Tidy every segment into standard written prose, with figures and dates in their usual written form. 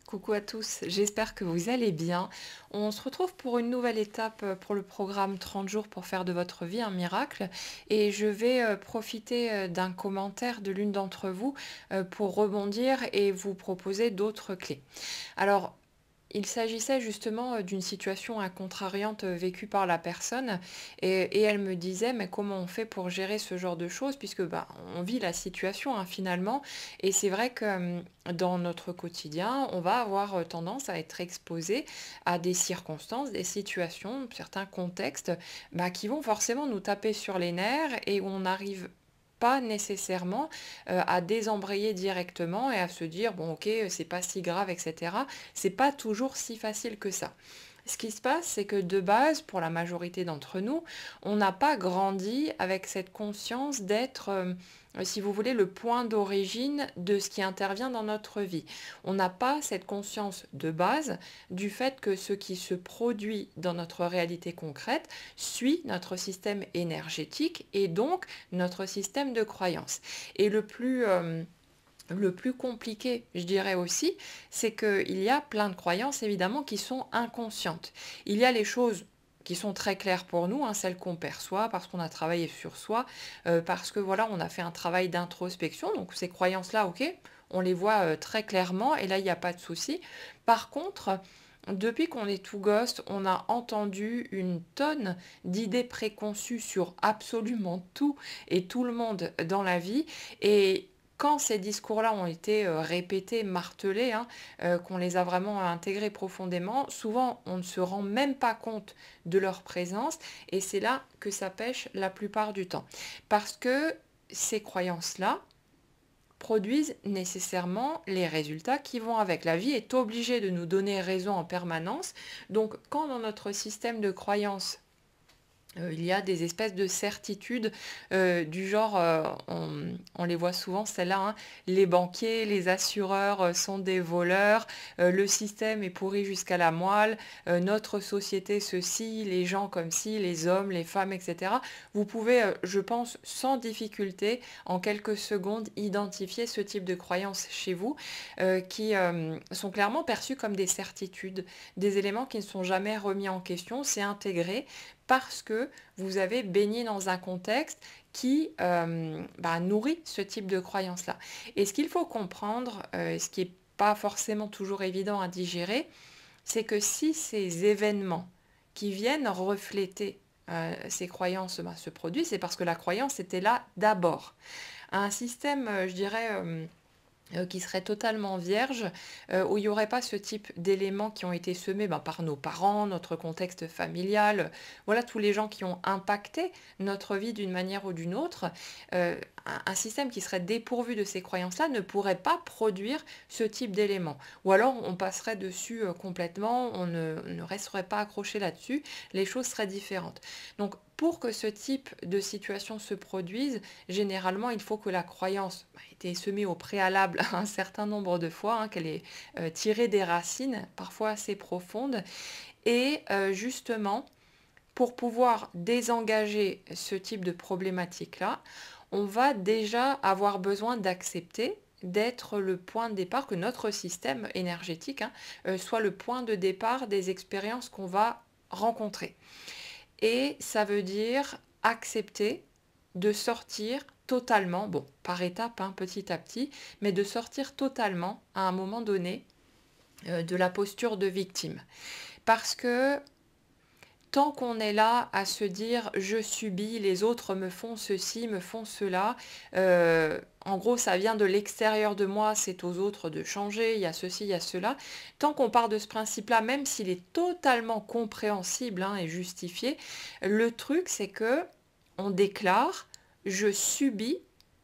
Coucou à tous, j'espère que vous allez bien. On se retrouve pour une nouvelle étape pour le programme 30 jours pour faire de votre vie un miracle. Et je vais profiter d'un commentaire de l'une d'entre vous pour rebondir et vous proposer d'autres clés. Alors, il s'agissait justement d'une situation contrariante vécue par la personne et elle me disait mais comment on fait pour gérer ce genre de choses puisque bah, on vit la situation hein, finalement et c'est vrai que dans notre quotidien on va avoir tendance à être exposé à des circonstances, des situations, certains contextes bah, qui vont forcément nous taper sur les nerfs et où on n'arrive pas nécessairement à désembrayer directement et à se dire bon ok c'est pas si grave etc. C'est pas toujours si facile que ça. Ce qui se passe, c'est que de base, pour la majorité d'entre nous, on n'a pas grandi avec cette conscience d'être, si vous voulez, le point d'origine de ce qui intervient dans notre vie. On n'a pas cette conscience de base du fait que ce qui se produit dans notre réalité concrète suit notre système énergétique et donc notre système de croyance. Et le plus compliqué, je dirais aussi, c'est qu'il y a plein de croyances évidemment qui sont inconscientes. Il y a les choses qui sont très claires pour nous, hein, celles qu'on perçoit parce qu'on a travaillé sur soi, parce que voilà, on a fait un travail d'introspection. Donc ces croyances-là, ok, on les voit très clairement et là, il n'y a pas de souci. Par contre, depuis qu'on est tout gosse, on a entendu une tonne d'idées préconçues sur absolument tout et tout le monde dans la vie. Et quand ces discours-là ont été répétés, martelés, hein, qu'on les a vraiment intégrés profondément, souvent on ne se rend même pas compte de leur présence et c'est là que ça pêche la plupart du temps. Parce que ces croyances-là, produisent nécessairement les résultats qui vont avec. La vie est obligée de nous donner raison en permanence. Donc quand dans notre système de croyances, il y a des espèces de certitudes du genre, on les voit souvent, celles-là, hein, les banquiers, les assureurs sont des voleurs, le système est pourri jusqu'à la moelle, notre société ceci, les gens comme ci, les hommes, les femmes, etc. Vous pouvez, je pense, sans difficulté, en quelques secondes, identifier ce type de croyances chez vous qui sont clairement perçues comme des certitudes, des éléments qui ne sont jamais remis en question, c'est intégré parce que vous avez baigné dans un contexte qui nourrit ce type de croyance-là. Et ce qu'il faut comprendre, ce qui n'est pas forcément toujours évident à digérer, c'est que si ces événements qui viennent refléter ces croyances se produisent, c'est parce que la croyance était là d'abord. Un système, je dirais qui serait totalement vierge, où il n'y aurait pas ce type d'éléments qui ont été semés par nos parents, notre contexte familial, voilà tous les gens qui ont impacté notre vie d'une manière ou d'une autre. Un système qui serait dépourvu de ces croyances-là ne pourrait pas produire ce type d'éléments. Ou alors on passerait dessus complètement, on ne resterait pas accroché là-dessus, les choses seraient différentes. Donc pour que ce type de situation se produise, généralement, il faut que la croyance ait été semée au préalable un certain nombre de fois, hein, qu'elle ait tiré des racines, parfois assez profondes. Et justement, pour pouvoir désengager ce type de problématique-là, on va déjà avoir besoin d'accepter d'être le point de départ, que notre système énergétique soit le point de départ des expériences qu'on va rencontrer. Et ça veut dire accepter de sortir totalement, bon, par étapes, hein, petit à petit, mais de sortir totalement à un moment donné de la posture de victime. Parce que tant qu'on est là à se dire je subis, les autres me font ceci, me font cela, en gros ça vient de l'extérieur de moi, c'est aux autres de changer, il y a ceci, il y a cela. Tant qu'on part de ce principe-là, même s'il est totalement compréhensible hein, et justifié, le truc c'est que on déclare je subis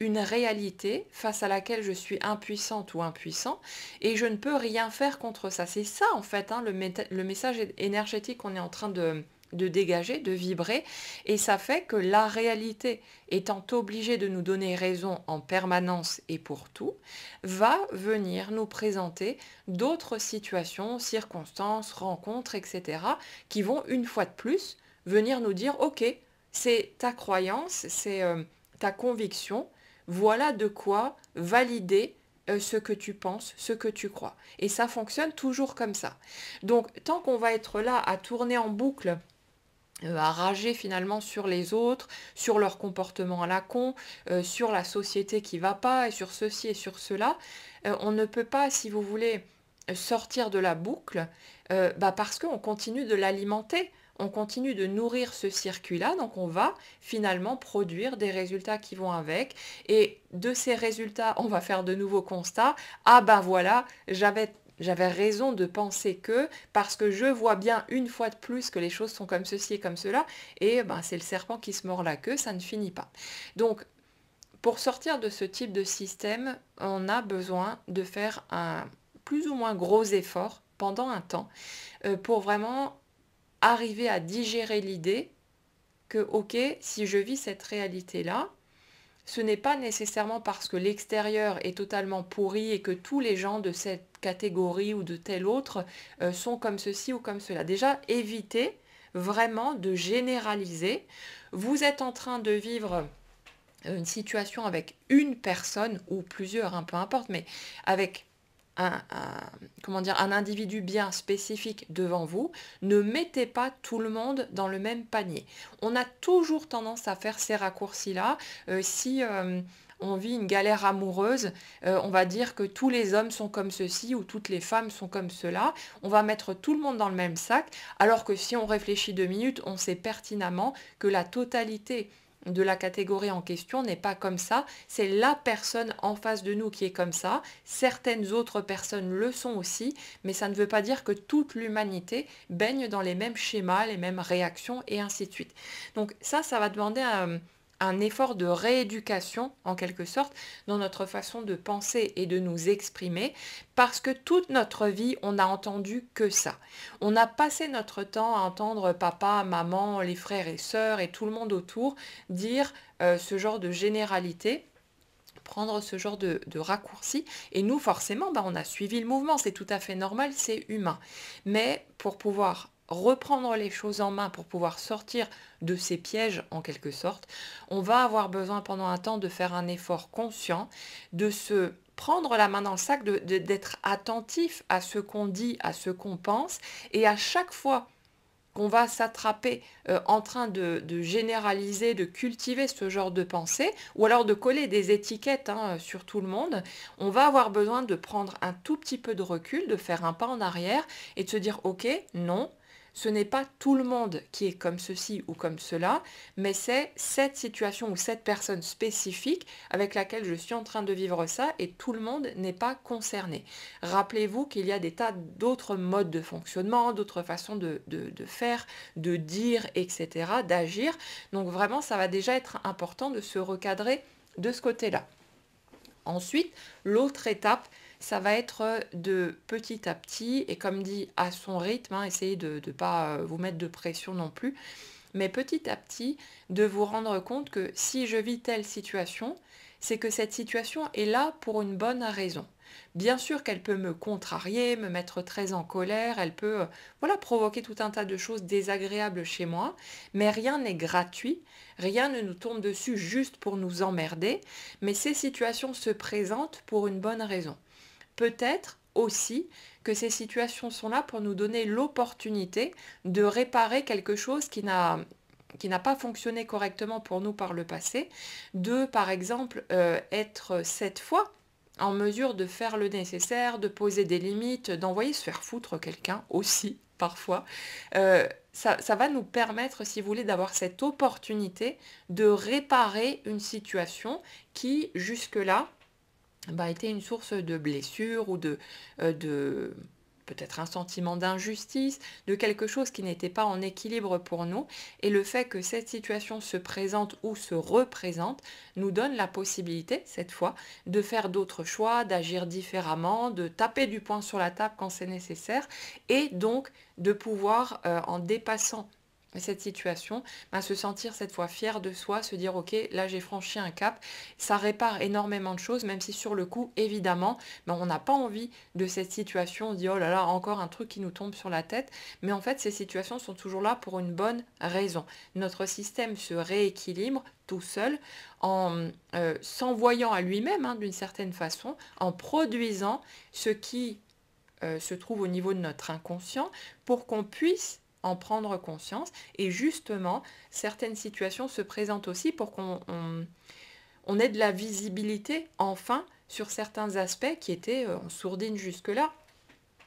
une réalité face à laquelle je suis impuissante ou impuissant et je ne peux rien faire contre ça. C'est ça en fait hein, le message énergétique qu'on est en train de dégager, de vibrer et ça fait que la réalité étant obligée de nous donner raison en permanence et pour tout, va venir nous présenter d'autres situations, circonstances, rencontres, etc. qui vont une fois de plus venir nous dire ok, c'est ta croyance, c'est ta conviction, voilà de quoi valider ce que tu penses, ce que tu crois. Et ça fonctionne toujours comme ça. Donc, tant qu'on va être là à tourner en boucle, à rager finalement sur les autres, sur leur comportement à la con, sur la société qui va pas, et sur ceci et sur cela, on ne peut pas, si vous voulez, sortir de la boucle, parce qu'on continue de l'alimenter. On continue de nourrir ce circuit-là, donc on va finalement produire des résultats qui vont avec. Et de ces résultats, on va faire de nouveaux constats. Ah ben voilà, j'avais raison de penser que, parce que je vois bien une fois de plus que les choses sont comme ceci et comme cela, et ben, c'est le serpent qui se mord la queue, ça ne finit pas. Donc, pour sortir de ce type de système, on a besoin de faire un plus ou moins gros effort pendant un temps pour vraiment arriver à digérer l'idée que, ok, si je vis cette réalité-là, ce n'est pas nécessairement parce que l'extérieur est totalement pourri et que tous les gens de cette catégorie ou de telle autre sont comme ceci ou comme cela. Déjà, évitez vraiment de généraliser. Vous êtes en train de vivre une situation avec une personne ou plusieurs, peu importe, mais avec comment dire, un individu bien spécifique devant vous. Ne mettez pas tout le monde dans le même panier. On a toujours tendance à faire ces raccourcis-là. Si on vit une galère amoureuse, on va dire que tous les hommes sont comme ceci ou toutes les femmes sont comme cela. On va mettre tout le monde dans le même sac, alors que si on réfléchit 2 minutes, on sait pertinemment que la totalité de la catégorie en question n'est pas comme ça, c'est la personne en face de nous qui est comme ça, certaines autres personnes le sont aussi, mais ça ne veut pas dire que toute l'humanité baigne dans les mêmes schémas, les mêmes réactions et ainsi de suite. Donc ça va demander un effort de rééducation, en quelque sorte, dans notre façon de penser et de nous exprimer, parce que toute notre vie, on n'a entendu que ça. On a passé notre temps à entendre papa, maman, les frères et sœurs et tout le monde autour dire ce genre de généralité, prendre ce genre de raccourci. Et nous, forcément, on a suivi le mouvement, c'est tout à fait normal, c'est humain. Mais pour pouvoir reprendre les choses en main, pour pouvoir sortir de ces pièges en quelque sorte, on va avoir besoin pendant un temps de faire un effort conscient, de se prendre la main dans le sac, d'être attentif à ce qu'on dit, à ce qu'on pense, et à chaque fois qu'on va s'attraper en train de généraliser, de cultiver ce genre de pensée, ou alors de coller des étiquettes sur tout le monde, on va avoir besoin de prendre un tout petit peu de recul, de faire un pas en arrière et de se dire, ok, non, ce n'est pas tout le monde qui est comme ceci ou comme cela, mais c'est cette situation ou cette personne spécifique avec laquelle je suis en train de vivre ça et tout le monde n'est pas concerné. Rappelez-vous qu'il y a des tas d'autres modes de fonctionnement, d'autres façons de faire, de dire, etc., d'agir. Donc vraiment, ça va déjà être important de se recadrer de ce côté-là. Ensuite, l'autre étape, ça va être de petit à petit, et comme dit, à son rythme, essayez de ne pas vous mettre de pression non plus, mais petit à petit, de vous rendre compte que si je vis telle situation, c'est que cette situation est là pour une bonne raison. Bien sûr qu'elle peut me contrarier, me mettre très en colère, elle peut provoquer tout un tas de choses désagréables chez moi, mais rien n'est gratuit, rien ne nous tombe dessus juste pour nous emmerder, mais ces situations se présentent pour une bonne raison. Peut-être aussi que ces situations sont là pour nous donner l'opportunité de réparer quelque chose qui n'a pas fonctionné correctement pour nous par le passé, de par exemple être cette fois en mesure de faire le nécessaire, de poser des limites, d'envoyer se faire foutre quelqu'un aussi parfois. Ça va nous permettre, si vous voulez, d'avoir cette opportunité de réparer une situation qui jusque-là était une source de blessure ou de peut-être un sentiment d'injustice, de quelque chose qui n'était pas en équilibre pour nous. Et le fait que cette situation se présente ou se représente nous donne la possibilité, cette fois, de faire d'autres choix, d'agir différemment, de taper du poing sur la table quand c'est nécessaire, et donc de pouvoir, en dépassant cette situation, ben, se sentir cette fois fier de soi, se dire ok, là j'ai franchi un cap, ça répare énormément de choses, même si sur le coup, évidemment, ben, on n'a pas envie de cette situation, on se dit oh là là, encore un truc qui nous tombe sur la tête, mais en fait ces situations sont toujours là pour une bonne raison. Notre système se rééquilibre tout seul en s'envoyant à lui-même d'une certaine façon, en produisant ce qui se trouve au niveau de notre inconscient pour qu'on puisse en prendre conscience. Et justement, certaines situations se présentent aussi pour qu'on ait de la visibilité, enfin, sur certains aspects qui étaient en sourdine jusque-là.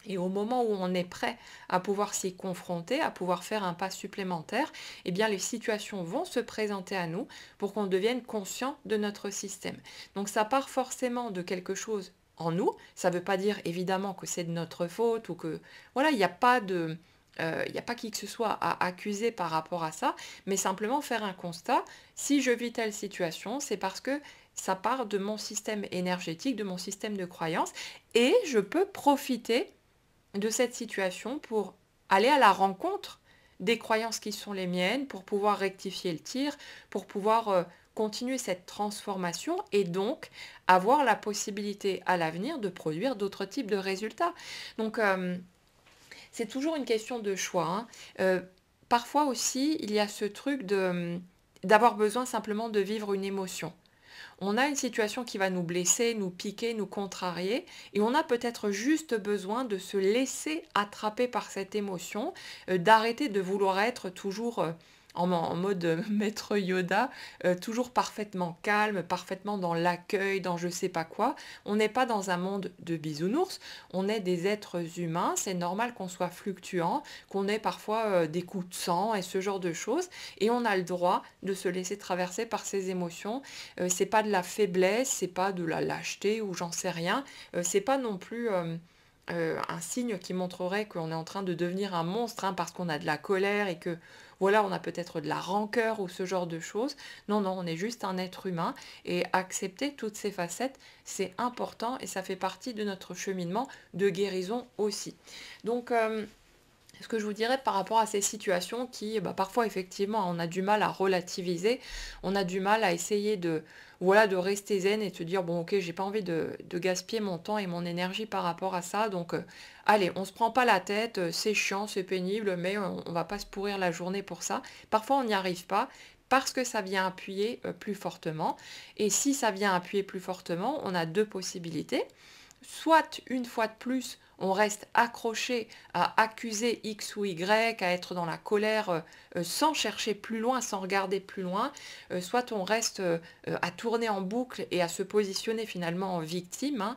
Et au moment où on est prêt à pouvoir s'y confronter, à pouvoir faire un pas supplémentaire, eh bien les situations vont se présenter à nous pour qu'on devienne conscient de notre système. Donc ça part forcément de quelque chose en nous. Ça ne veut pas dire évidemment que c'est de notre faute ou que voilà, il n'y a pas qui que ce soit à accuser par rapport à ça, mais simplement faire un constat. Si je vis telle situation, c'est parce que ça part de mon système énergétique, de mon système de croyance, et je peux profiter de cette situation pour aller à la rencontre des croyances qui sont les miennes, pour pouvoir rectifier le tir, pour pouvoir continuer cette transformation et donc avoir la possibilité à l'avenir de produire d'autres types de résultats. Donc c'est toujours une question de choix, hein. Parfois aussi, il y a ce truc d'avoir besoin simplement de vivre une émotion. On a une situation qui va nous blesser, nous piquer, nous contrarier, et on a peut-être juste besoin de se laisser attraper par cette émotion, d'arrêter de vouloir être toujours en mode maître Yoda, toujours parfaitement calme, parfaitement dans l'accueil, dans je sais pas quoi. On n'est pas dans un monde de bisounours, on est des êtres humains, c'est normal qu'on soit fluctuant, qu'on ait parfois des coups de sang et ce genre de choses, et on a le droit de se laisser traverser par ces émotions. C'est pas de la faiblesse, c'est pas de la lâcheté ou j'en sais rien. C'est pas non plus un signe qui montrerait qu'on est en train de devenir un monstre parce qu'on a de la colère et que voilà, on a peut-être de la rancœur ou ce genre de choses. Non, non, on est juste un être humain et accepter toutes ces facettes, c'est important et ça fait partie de notre cheminement de guérison aussi. Donc, ce que je vous dirais par rapport à ces situations qui, parfois effectivement, on a du mal à relativiser, on a du mal à essayer voilà, de rester zen et de se dire, bon ok, j'ai pas envie de gaspiller mon temps et mon énergie par rapport à ça, donc allez, on se prend pas la tête, c'est chiant, c'est pénible, mais on va pas se pourrir la journée pour ça. Parfois on n'y arrive pas parce que ça vient appuyer plus fortement, et si ça vient appuyer plus fortement, on a deux possibilités. Soit une fois de plus, on reste accroché à accuser X ou Y, à être dans la colère sans chercher plus loin, sans regarder plus loin, soit on reste à tourner en boucle et à se positionner finalement en victime,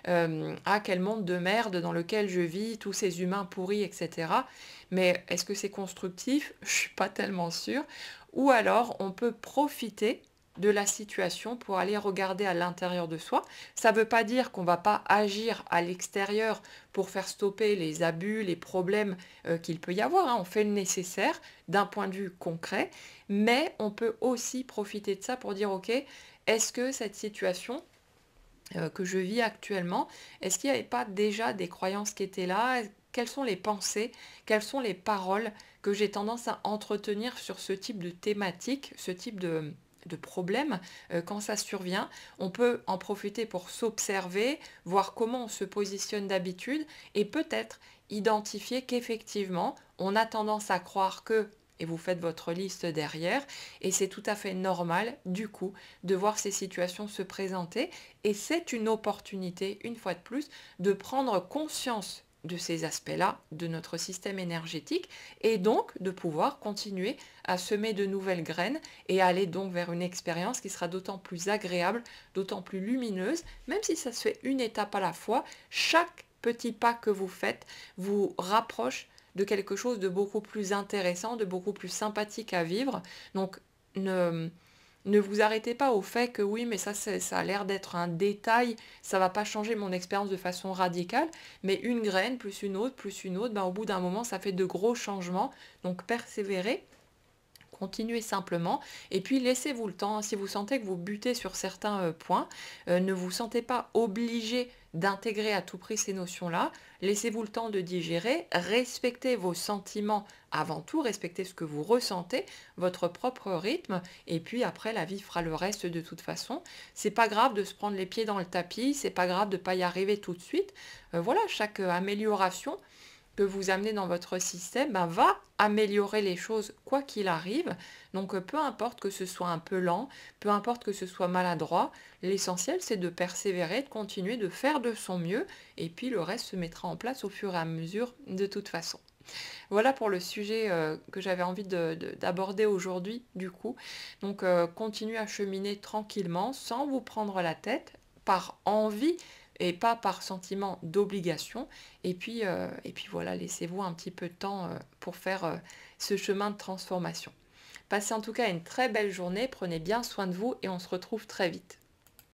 ah quel monde de merde dans lequel je vis, tous ces humains pourris, etc. Mais est-ce que c'est constructif? Je suis pas tellement sûre. Ou alors on peut profiter de la situation pour aller regarder à l'intérieur de soi. Ça ne veut pas dire qu'on ne va pas agir à l'extérieur pour faire stopper les abus, les problèmes qu'il peut y avoir. On fait le nécessaire d'un point de vue concret, mais on peut aussi profiter de ça pour dire, ok, est-ce que cette situation que je vis actuellement, est-ce qu'il n'y avait pas déjà des croyances qui étaient là? Quelles sont les pensées, quelles sont les paroles que j'ai tendance à entretenir sur ce type de thématique, ce type de problème quand ça survient? On peut en profiter pour s'observer, voir comment on se positionne d'habitude et peut-être identifier qu'effectivement, on a tendance à croire que, et vous faites votre liste derrière, et c'est tout à fait normal du coup de voir ces situations se présenter, et c'est une opportunité, une fois de plus, de prendre conscience de ces aspects-là de notre système énergétique et donc de pouvoir continuer à semer de nouvelles graines et aller donc vers une expérience qui sera d'autant plus agréable, d'autant plus lumineuse, même si ça se fait une étape à la fois. Chaque petit pas que vous faites vous rapproche de quelque chose de beaucoup plus intéressant, de beaucoup plus sympathique à vivre. Donc ne vous arrêtez pas au fait que oui, mais ça a l'air d'être un détail, ça va pas changer mon expérience de façon radicale, mais une graine plus une autre, au bout d'un moment, ça fait de gros changements. Donc persévérez. Continuez simplement et puis laissez-vous le temps. Si vous sentez que vous butez sur certains points, ne vous sentez pas obligé d'intégrer à tout prix ces notions-là. Laissez-vous le temps de digérer, respectez vos sentiments avant tout, respectez ce que vous ressentez, votre propre rythme, et puis après la vie fera le reste de toute façon. C'est pas grave de se prendre les pieds dans le tapis, c'est pas grave de pas y arriver tout de suite. Voilà, chaque amélioration que vous amenez dans votre système ben, va améliorer les choses quoi qu'il arrive. Donc peu importe que ce soit un peu lent, peu importe que ce soit maladroit, l'essentiel c'est de persévérer, de continuer, de faire de son mieux, et puis le reste se mettra en place au fur et à mesure de toute façon. Voilà pour le sujet que j'avais envie d'aborder aujourd'hui du coup. Donc continuez à cheminer tranquillement sans vous prendre la tête, par envie et pas par sentiment d'obligation. Et puis voilà, laissez-vous un petit peu de temps pour faire ce chemin de transformation. Passez en tout cas une très belle journée, prenez bien soin de vous et on se retrouve très vite.